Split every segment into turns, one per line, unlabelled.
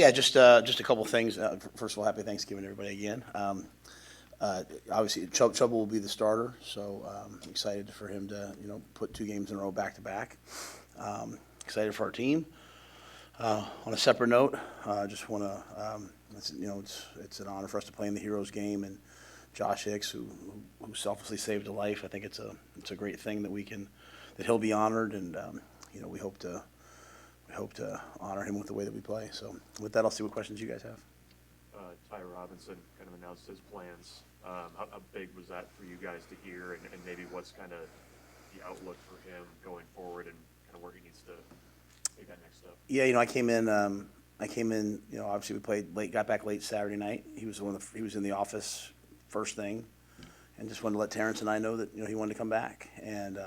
Yeah, just a couple things. First of all, happy Thanksgiving, everybody, again. Obviously, Chubb will be the starter, so excited for him to put 2 games in a row back to back. Excited for our team. On a separate note, just want to it's an honor for us to play in the Heroes game, and Josh Hicks, who selflessly saved a life. I think it's a great thing that he'll be honored, and we hope to honor him with the way that we play. So with that, I'll see what questions you guys have.
Ty Robinson kind of announced his plans. How big was that for you guys to hear, and maybe what's kind of the outlook for him going forward, and kind of where he needs to take that next step?
Yeah, I came in. Obviously we played late, got back late Saturday night. He was in the office first thing, and just wanted to let Terrence and I know that he wanted to come back. And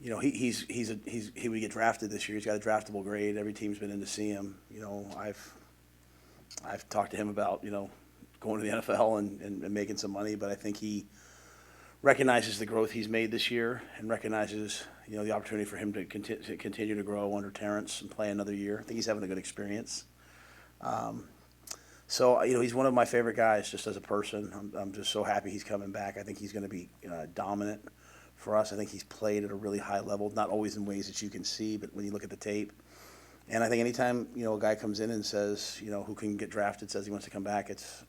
he would get drafted this year. He's got a draftable grade. Every team's been in to see him. I've talked to him about going to the NFL and making some money, but I think he recognizes the growth he's made this year and recognizes the opportunity for him to continue to grow under Terrence and play another year. I think he's having a good experience. So he's one of my favorite guys just as a person. I'm just so happy he's coming back. I think he's going to be dominant for us. I think he's played at a really high level, not always in ways that you can see, but when you look at the tape. And I think anytime a guy comes in and says who can get drafted, says he wants to come back, it's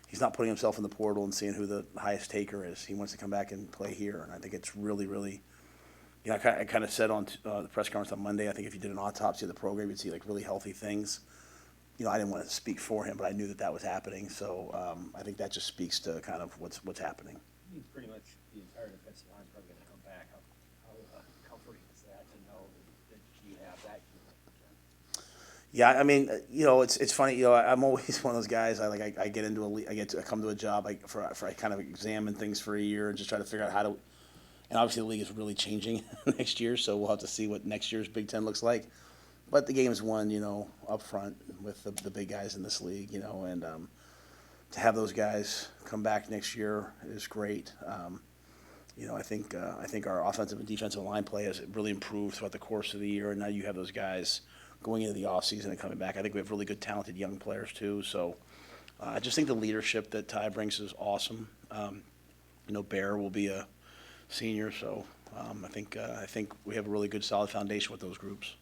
he's not putting himself in the portal and seeing who the highest taker is. He wants to come back and play here, and I think it's really, really. I kind of said on the press conference on Monday, I think if you did an autopsy of the program, you'd see like really healthy things. I didn't want to speak for him, but I knew that was happening. So I think that just speaks to kind of what's happening.
Means pretty much the entire defensive line is probably going to come back. How comforting is that to know that you have that?
Yeah, I mean, it's funny. I'm always one of those guys. I get into I come to a job. I kind of examine things for a year and just try to figure out how to. And obviously, the league is really changing next year, so we'll have to see what next year's Big Ten looks like. But the game's won, up front with the big guys in this league, and to have those guys come back next year is great. I think our offensive and defensive line play has really improved throughout the course of the year, and now you have those guys going into the offseason and coming back. I think we have really good, talented young players too. So I just think the leadership that Ty brings is awesome. Bear will be a senior, so I think we have a really good, solid foundation with those groups.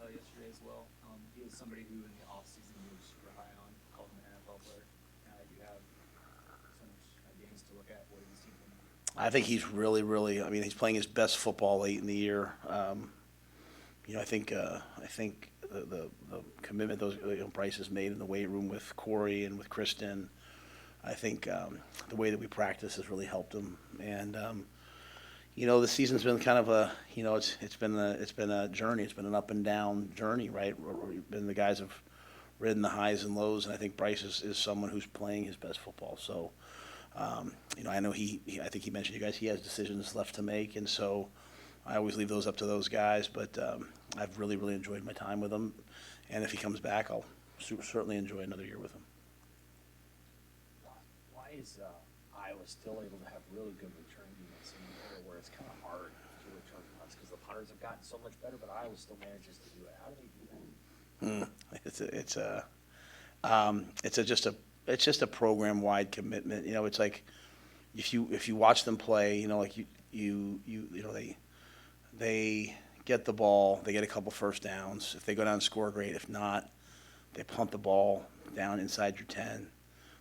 Yesterday as well. He was somebody who in the offseason you were super high on, called him an NFL player. Now that you have so much games to look at, what have you seen from him?
I think he's really, really. I mean, he's playing his best football late in the year. I think the commitment those Bryce has made in the weight room with Corey and with Kristen. I think the way that we practice has really helped him. And the season's been kind of it's been a journey. It's been an up and down journey, right? And the guys have ridden the highs and lows, and I think Bryce is someone who's playing his best football. So, I know I think he mentioned you guys, he has decisions left to make, and so I always leave those up to those guys. But I've really, really enjoyed my time with him, and if he comes back, I'll certainly enjoy another year with him.
Why is Iowa still able to have really good return units in an area where it's kind of hard to return punts because the punters have gotten so much better, but Iowa still manages to do it? How do they do that? It's just a program wide commitment. It's like if you watch them play, they get the ball, they get a couple first downs. If they go down and score, great. If not, they punt the ball down inside your 10.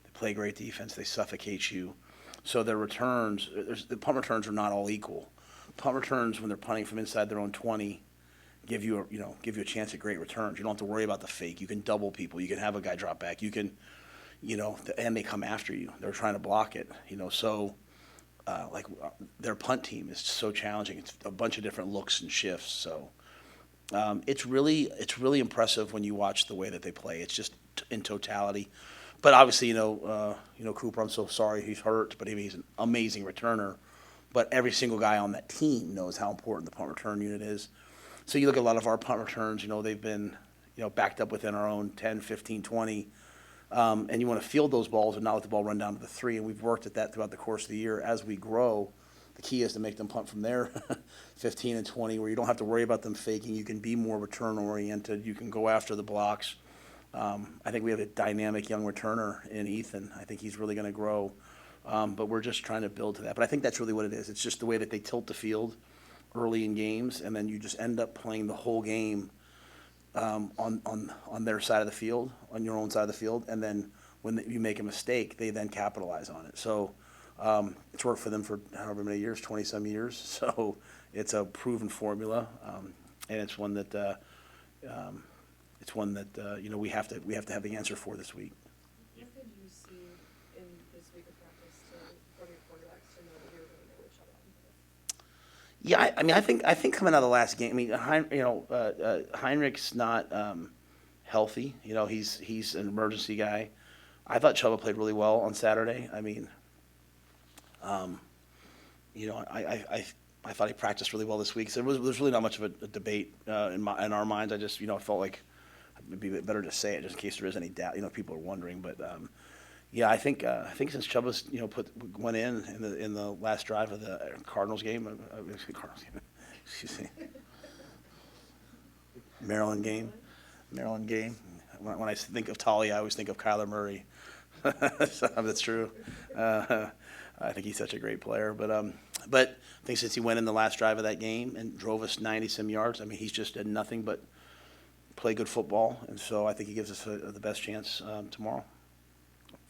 They play great defense. They suffocate you. So their returns, the punt returns are not all equal. Punt returns, when they're punting from inside their own 20, give you a chance at great returns. You don't have to worry about the fake. You can double people. You can have a guy drop back. You can, and they come after you. They're trying to block it. So their punt team is so challenging. It's a bunch of different looks and shifts. So it's really impressive when you watch the way that they play. It's just in totality. But obviously, Cooper, I'm so sorry he's hurt, but he's an amazing returner. But every single guy on that team knows how important the punt return unit is. So you look at a lot of our punt returns, they've been, backed up within our own 10, 15, 20. And you want to field those balls and not let the ball run down to the 3. And we've worked at that throughout the course of the year. As we grow,
the key is to make them punt from there, 15 and 20, where you don't have to worry about them faking. You can be more return oriented. You can go after the blocks. I think we have a dynamic young returner in Ethan. I think he's really going to grow. But we're just trying to build to that. But I think that's really what it is. It's just the way that they tilt the field early in games, and then you just end up playing the whole game on their side of the field, on your own side of the field, and then when you make a mistake, they then capitalize on it. So it's worked for them for however many years, 20-some years. So it's a proven formula, and it's one that we have to have the answer for this week.
What did you see in this week of practice from your quarterbacks to know that you're going to know each other?
Yeah, I mean, I think coming out of the last game, I mean, Heinrich's not healthy. You know, he's an emergency guy. I thought Chuba played really well on Saturday. I mean, I thought he practiced really well this week. So there's really not much of a debate in our minds. I just, felt like it'd be better to say it just in case there is any doubt. People are wondering, but yeah, I think since Chuba's went in the last drive of the Cardinals game, excuse me, Maryland game. When I think of Tully, I always think of Kyler Murray. So, that's true. I think he's such a great player, but I think since he went in the last drive of that game and drove us 90-some yards, I mean, he's just did nothing but play good football, and so I think he gives us the best chance tomorrow,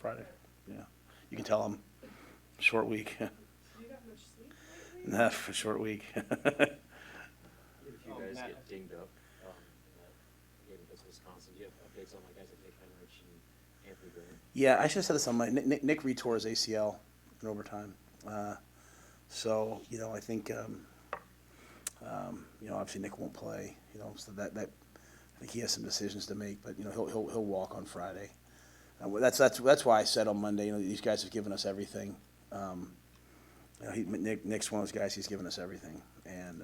Friday. Yeah, you can tell him short week.
Have you got much sleep lately?
Nah, for short week.
If you guys get dinged up in that game against Wisconsin, do you have updates on guys like Nick Henrich and Anthony Graham?
Yeah, I should have said this on my Nick retore his ACL in overtime. So I think obviously Nick won't play. So that I think he has some decisions to make, but he'll walk on Friday. That's why I said on Monday. These guys have given us everything. Nick's one of those guys. He's given us everything, and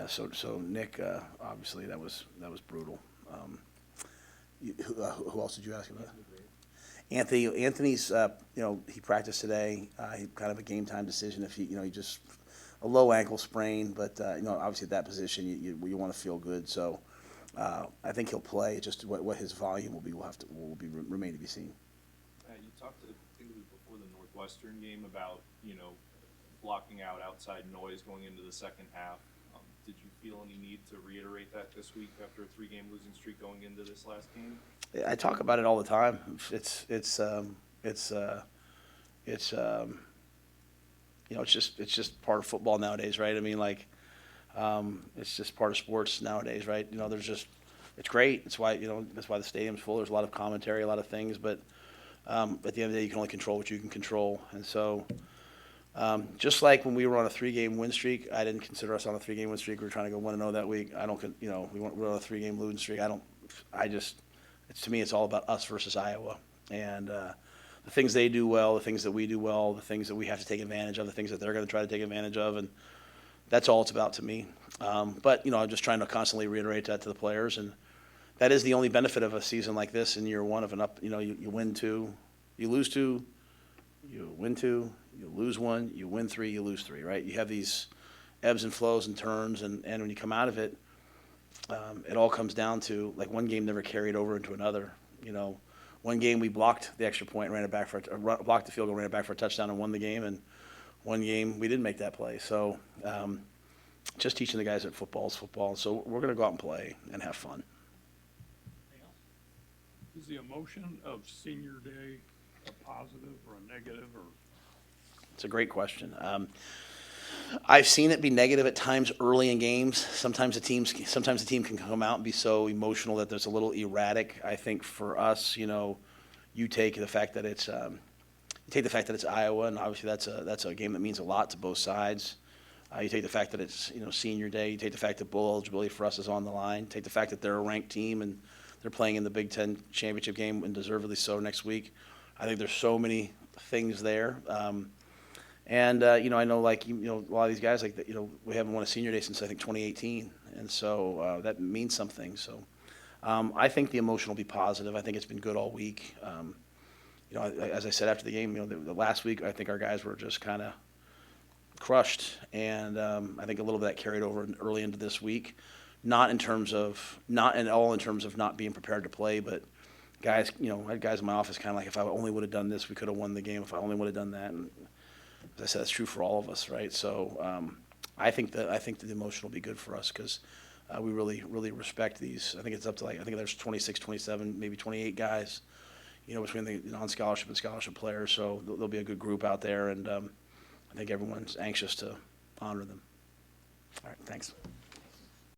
so Nick obviously that was brutal. Who else did you ask about? Anthony's he practiced today. He kind of a game time decision if he just a low ankle sprain, but obviously at that position you want to feel good. So I think he'll play. Just what his volume will be remain to be seen.
You talked, I think it was before the Northwestern game, about blocking out outside noise going into the second half. Did you feel any need to reiterate that this week after a 3-game losing streak going into this last game?
I talk about it all the time. It's just part of football nowadays, right? I mean, it's just part of sports nowadays, right? It's great. It's why that's why the stadium's full. There's a lot of commentary, a lot of things, but at the end of the day, you can only control what you can control. And so, just like when we were on a 3-game win streak, I didn't consider us on a 3-game win streak. We were trying to go 1-0 that week. We were on a 3-game losing streak. To me, it's all about us versus Iowa. And the things they do well, the things that we do well, the things that we have to take advantage of, the things that they're going to try to take advantage of. And that's all it's about to me. But I'm just trying to constantly reiterate that to the players. And that is the only benefit of a season like this in year one of an up. You win 2, you lose 2, you win 2, you lose 1, you win 3, you lose 3, right? You have these ebbs and flows and turns. And when you come out of it, it all comes down to one game never carried over into another. One game we blocked the extra point, ran it back blocked the field goal, ran it back for a touchdown, and won the game. And one game we didn't make that play. So just teaching the guys that football is football. So we're going to go out and play and have fun.
Is the emotion of senior day a positive or a negative, or?
It's a great question. I've seen it be negative at times early in games. Sometimes the team can come out and be so emotional that there's a little erratic. I think for us, you take the fact that it's Iowa, and obviously that's a game that means a lot to both sides. You take the fact that it's senior day. You take the fact that bowl eligibility for us is on the line. Take the fact that they're a ranked team and they're playing in the Big Ten championship game, and deservedly so, next week. I think there's so many things there. And I know a lot of these guys we haven't won a senior day since I think 2018, and so that means something. So I think the emotion will be positive. I think it's been good all week. As I said after the game, the last week I think our guys were just kind of
crushed, and I think a little of that carried over early into this week. Not at all in terms of not being prepared to play, but guys, I had guys in my office kind of like, if I only would have done this, we could have won the game. If I only would have done that, and as I said, that's true for all of us, right? So I think that the emotion will be good for us because we really respect these. I think it's up to I think there's 26, 27, maybe 28 guys, between the non-scholarship and scholarship players. So there'll be a good group out there, and I think everyone's anxious to honor them. All right, thanks.